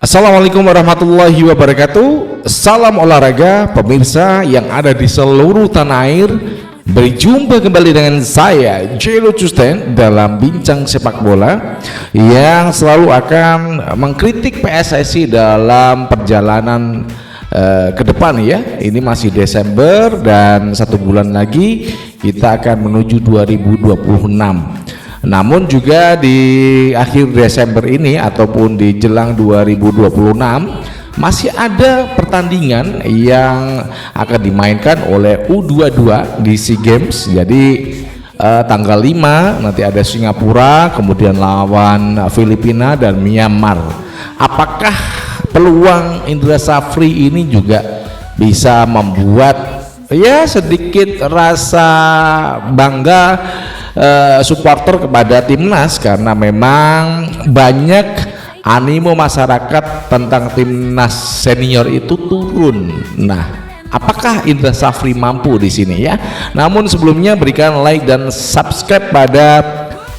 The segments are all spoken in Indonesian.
Assalamualaikum warahmatullahi wabarakatuh. Salam olahraga pemirsa yang ada di seluruh tanah air. Berjumpa kembali dengan saya Jelo Custen dalam bincang sepak bola yang selalu akan mengkritik PSSI dalam perjalanan ke depan ya. Ini masih Desember dan 1 bulan lagi kita akan menuju 2026. Namun juga di akhir Desember ini ataupun di jelang 2026 masih ada pertandingan yang akan dimainkan oleh U22 di SEA Games. Jadi tanggal 5 nanti ada Singapura, kemudian lawan Filipina dan Myanmar. Apakah peluang Indra Safri ini juga bisa membuat ya sedikit rasa bangga supporter kepada timnas, karena memang banyak animo masyarakat tentang timnas senior itu turun. Nah, apakah Indra Safri mampu di sini ya? Namun sebelumnya berikan like dan subscribe pada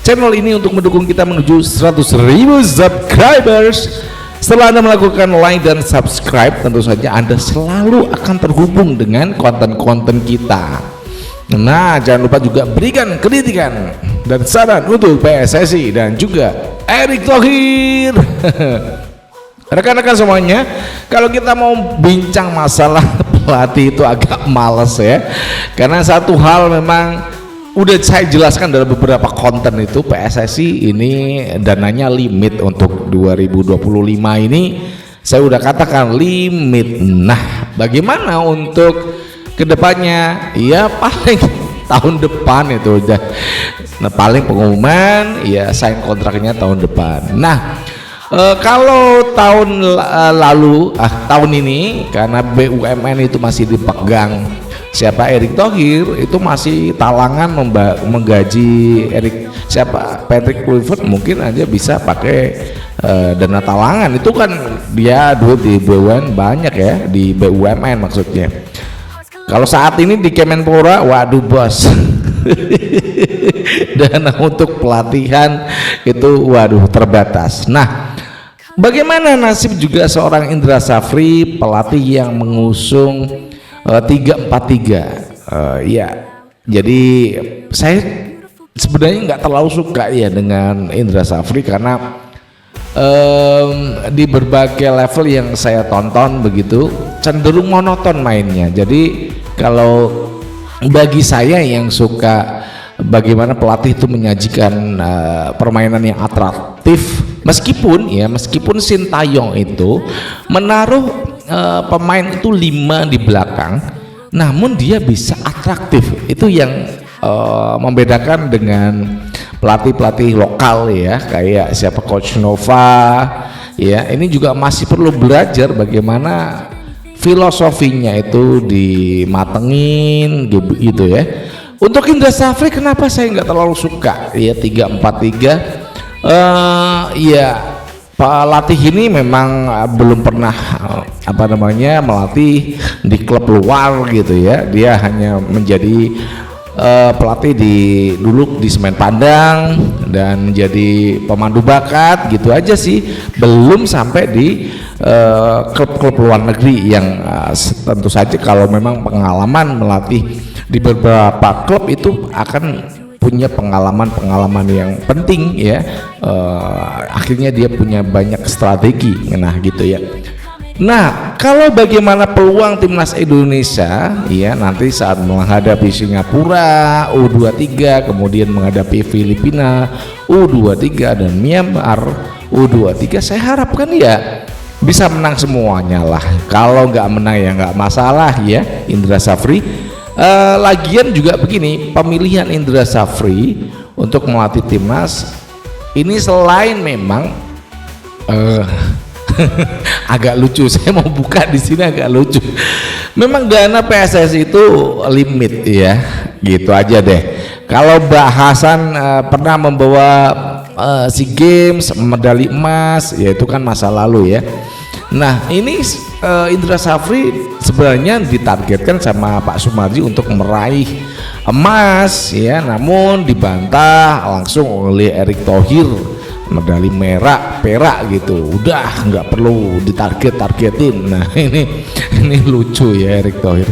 channel ini untuk mendukung kita menuju 100.000 subscribers. Setelah Anda melakukan like dan subscribe, tentu saja Anda selalu akan terhubung dengan konten-konten kita. Nah, jangan lupa juga berikan kritikan dan saran untuk PSSI dan juga Erick Thohir. Rekan-rekan semuanya, kalau kita mau bincang masalah pelatih itu agak males ya, karena satu hal memang udah saya jelaskan dalam beberapa konten itu, PSSI ini dananya limit untuk 2025 ini. Saya udah katakan limit. Nah, bagaimana untuk kedepannya? Ya paling tahun depan itu udah, nah paling pengumuman ya sign kontraknya tahun depan. Nah kalau tahun lalu tahun ini karena BUMN itu masih dipegang siapa Erick Thohir, itu masih talangan menggaji Patrick Kluivert, mungkin aja bisa pakai dana talangan. Itu kan dia duit di BUMN banyak ya, di BUMN maksudnya. Kalau saat ini di Kemenpora, waduh bos, dana untuk pelatihan itu waduh terbatas. Nah, bagaimana nasib juga seorang Indra Safri, pelatih yang mengusung 3-4-3? Ya, jadi saya sebenarnya nggak terlalu suka ya dengan Indra Safri, karena di berbagai level yang saya tonton begitu cenderung monoton mainnya. Jadi kalau bagi saya yang suka bagaimana pelatih itu menyajikan permainan yang atraktif, meskipun Sintayong itu menaruh pemain itu 5 di belakang, namun dia bisa atraktif. Itu yang membedakan dengan pelatih-pelatih lokal ya, kayak siapa Coach Nova ya. Ini juga masih perlu belajar bagaimana filosofinya itu dimatengin gitu ya. Untuk Indra Safri, kenapa saya nggak terlalu suka ya 3-4-3? Ya pelatih ini memang belum pernah melatih di klub luar gitu ya. Dia hanya menjadi pelatih dulu di Semen Padang dan menjadi pemandu bakat gitu aja sih, belum sampai di klub-klub luar negeri yang tentu saja kalau memang pengalaman melatih di beberapa klub itu akan punya pengalaman yang penting ya. Akhirnya dia punya banyak strategi, nah gitu ya. Nah, kalau bagaimana peluang timnas Indonesia ya nanti saat menghadapi Singapura U23, kemudian menghadapi Filipina U23 dan Myanmar U23, saya harapkan ya bisa menang semuanya lah. Kalau nggak menang ya nggak masalah ya Indra Safri. Lagian juga begini, pemilihan Indra Safri untuk melatih timnas ini selain memang agak lucu, saya mau buka di sini agak lucu. Memang dana PSSI itu limit ya, gitu aja deh. Kalau bahasan pernah membawa SEA Games medali emas, ya itu kan masa lalu ya. Nah ini Indra Safri sebenarnya ditargetkan sama Pak Sumarji untuk meraih emas ya, namun dibantah langsung oleh Erick Thohir medali merah, perak gitu, udah nggak perlu ditargetin. Nah ini lucu ya Erick Thohir.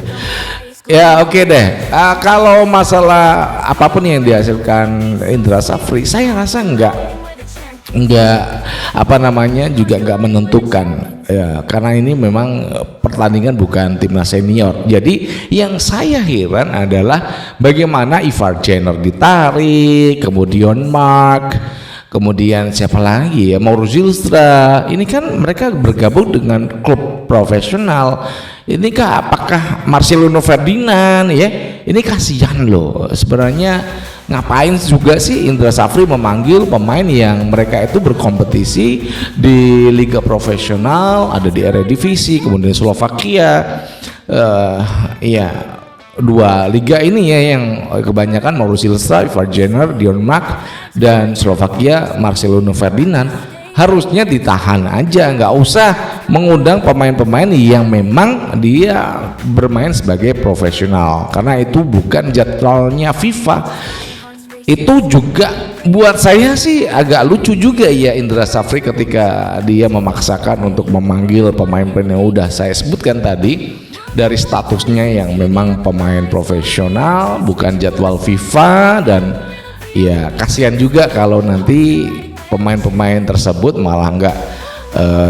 Ya oke deh. Kalau masalah apapun yang dihasilkan Indra Safri, saya rasa nggak juga nggak menentukan ya, karena ini memang pertandingan bukan timnas senior. Jadi yang saya heran adalah bagaimana Ivar Jenner ditarik, kemudian Mark, kemudian siapa lagi ya, Mauro Zylstra. Ini kan mereka bergabung dengan klub profesional. Ini apakah Marcelino Ferdinand ya? Ini kasihan loh sebenarnya. Ngapain juga sih Indra Safri memanggil pemain yang mereka itu berkompetisi di liga profesional, ada di Eredivisie, kemudian Slovakia, ya dua liga ini ya yang kebanyakan Mauro Zylstra, Ivar Jenner, Dion Mack, dan Slovakia Marcelino Ferdinand. Harusnya ditahan aja, nggak usah mengundang pemain-pemain yang memang dia bermain sebagai profesional, karena itu bukan jadwalnya FIFA. Itu juga buat saya sih agak lucu juga ya Indra Safri ketika dia memaksakan untuk memanggil pemain-pemain yang udah saya sebutkan tadi dari statusnya yang memang pemain profesional, bukan jadwal FIFA. Dan ya kasihan juga kalau nanti pemain-pemain tersebut malah nggak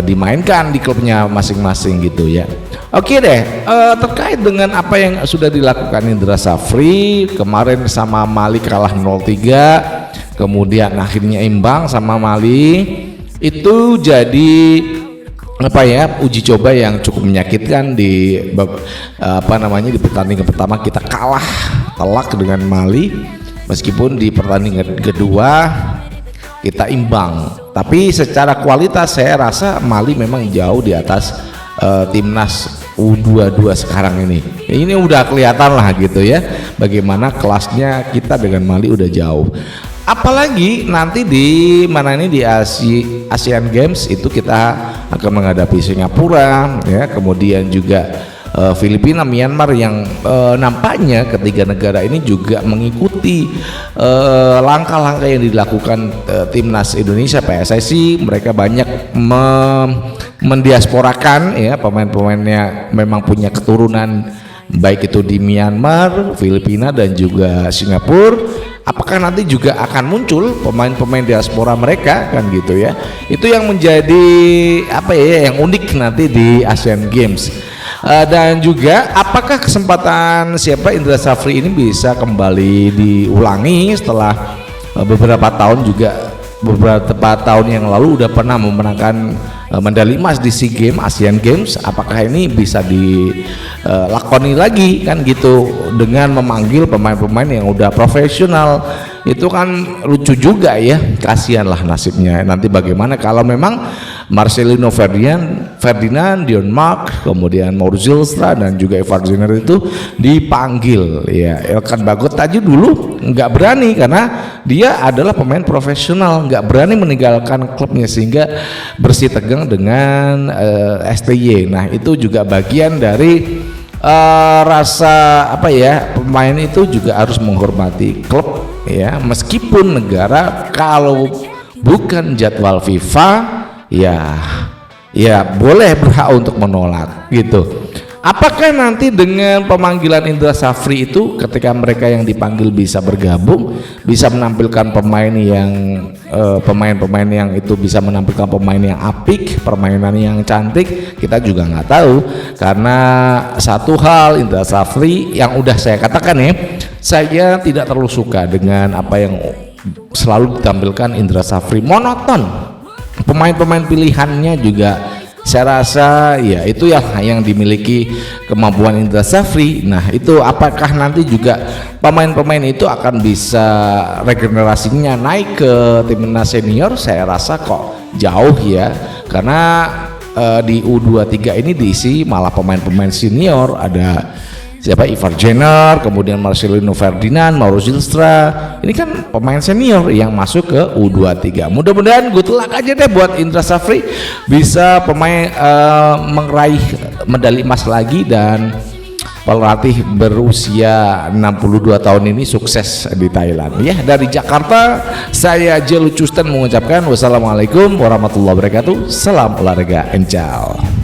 dimainkan di klubnya masing-masing gitu ya. Oke deh, terkait dengan apa yang sudah dilakukan Indra Safri kemarin sama Mali kalah 0-3, kemudian akhirnya imbang sama Mali, itu jadi uji coba yang cukup menyakitkan di di pertandingan pertama kita kalah telak dengan Mali, meskipun di pertandingan kedua kita imbang, tapi secara kualitas saya rasa Mali memang jauh di atas timnas U22 sekarang ini. Ini udah kelihatan lah gitu ya, bagaimana kelasnya kita dengan Mali udah jauh. Apalagi nanti di Asian Games itu kita akan menghadapi Singapura ya, kemudian juga Filipina, Myanmar, yang nampaknya ketiga negara ini juga mengikuti langkah-langkah yang dilakukan timnas Indonesia PSSI. Mereka banyak mendiasporakan ya pemain-pemainnya, memang punya keturunan baik itu di Myanmar, Filipina, dan juga Singapura. Apakah nanti juga akan muncul pemain-pemain diaspora mereka kan gitu ya? Itu yang menjadi yang unik nanti di Asian Games. Dan juga apakah kesempatan Indra Safri ini bisa kembali diulangi setelah beberapa tahun yang lalu udah pernah memenangkan medali emas di SEA Games, Asian Games. Apakah ini bisa dilakoni lagi kan gitu dengan memanggil pemain-pemain yang udah profesional? Itu kan lucu juga ya, kasihan lah nasibnya nanti bagaimana kalau memang Marcelino Ferdinand, Dion Mack, kemudian Mauro Zylstra, dan juga Ivar Jenner itu dipanggil ya. Elkan Bagot aja dulu nggak berani karena dia adalah pemain profesional, nggak berani meninggalkan klubnya sehingga bersih tegang dengan STY. Nah itu juga bagian dari rasa pemain itu juga harus menghormati klub ya, meskipun negara kalau bukan jadwal FIFA ya boleh berhak untuk menolak gitu. Apakah nanti dengan pemanggilan Indra Safri itu ketika mereka yang dipanggil bisa bergabung, bisa menampilkan pemain yang itu bisa menampilkan pemain yang apik, permainan yang cantik, kita juga nggak tahu. Karena satu hal, Indra Safri yang udah saya katakan ya, saya tidak terlalu suka dengan apa yang selalu ditampilkan Indra Safri, monoton. Pemain-pemain pilihannya juga saya rasa ya itu yang dimiliki kemampuan Indra Safri. Nah itu apakah nanti juga pemain-pemain itu akan bisa regenerasinya naik ke timnas senior? Saya rasa kok jauh ya, karena di U23 ini diisi malah pemain-pemain senior. Ada Ivar Jenner, kemudian Marcelino Ferdinand, Mauro Zylstra. Ini kan pemain senior yang masuk ke U23. Mudah-mudahan good luck aja deh buat Indra Safri bisa meraih medali emas lagi, dan pelatih berusia 62 tahun ini sukses di Thailand. Ya, dari Jakarta saya Jelo Custen mengucapkan wassalamualaikum warahmatullahi wabarakatuh. Salam olahraga, encal.